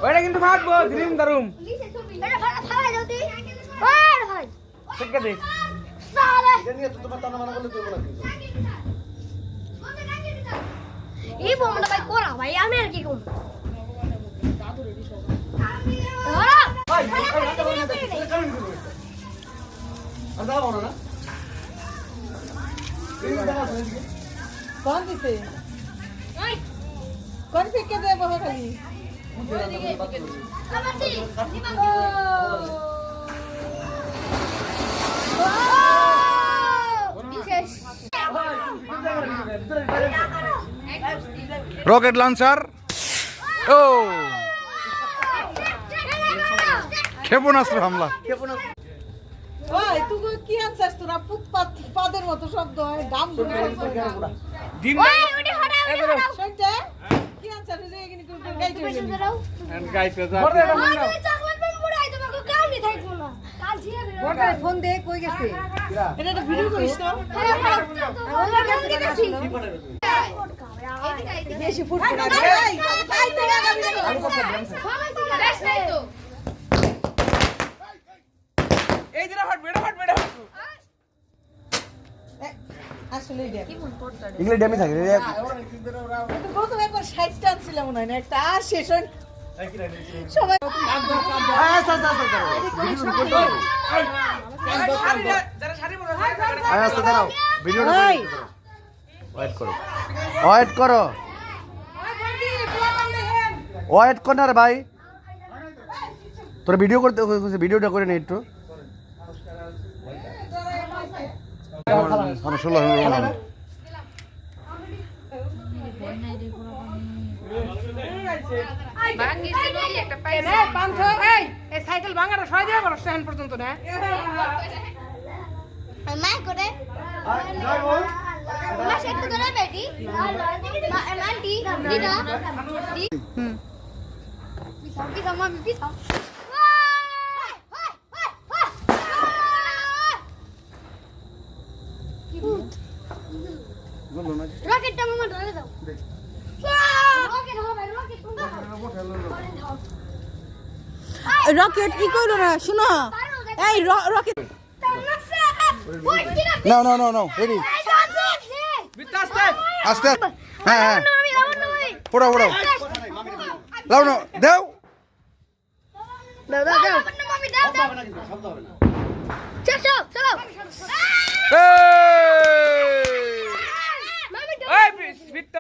ওইটা কিন্তু ফাটবো দ্রিম দারুম এটা ফালাই দাও দি ওরে ভাই ঠিক আছে সালে এটা নিয়ে তো তোমার টানা মানা করলে তুই বলা কি এই বোমটা ভাই কোরা ভাই আমি আর কি করব আর দাও না कौन से कौन से के दे बहुत खाली রকেট লঞ্চার ও ক্ষেপণাস্ত্র হামলা ওই তুই কি আনছস তোরা ফুটপাত পাদের মতো শব্দ হয় দাম ধরে ডিম ওই ওটি হটাও শুনতে কি আনছস যে এখানে কোন গাইতে এন্ড গাইতে যা চকলেট বাম পুরাই তোমাকে কাউ নি থাকবো না কাল ছিয়া বড় ফোন দে কই গেছে এটা একটা ভিডিও করিস তো ওলা গেছে গেছি বেশি ফুটপাত এই গাইতে বেশ নাই তো এই দিনা ফাটবে এটা ফাটবে এটা ফাটবে আসলে এটা ইংলিশ ড্যামি থাকে রে তো প্রথমে একবার 60 টান ছিল মনে হয় না একটা আর শেষ হয় সবাই যারা শাড়ি পরে আস্তে দাঁড়াও ভিডিওটা ওয়েট করো ওয়েট করো ওয়েট কর না রে ভাই তোরা ভিডিও করতে ভিডিওটা করে নে একটু আমার 16 সাইকেল ভাঙাটা সয় দেওয়া করো স্ট্যান্ড পর্যন্ত না মা করে মা সেট করে বেটি আন্টি দিদা দি পিছা মা পিছা রকেটটা মামা ধরে দাও রকেট হবে রকেট রকেট কি কইলো না শুনো এই rocket no no no no ready বিতাস্তে আস্তে হ্যাঁ হ্যাঁ পড়াও পড়াও লাও না দাও দাও দাও দাও মামি দাও দাও চলো চলো এই মামি এই বিত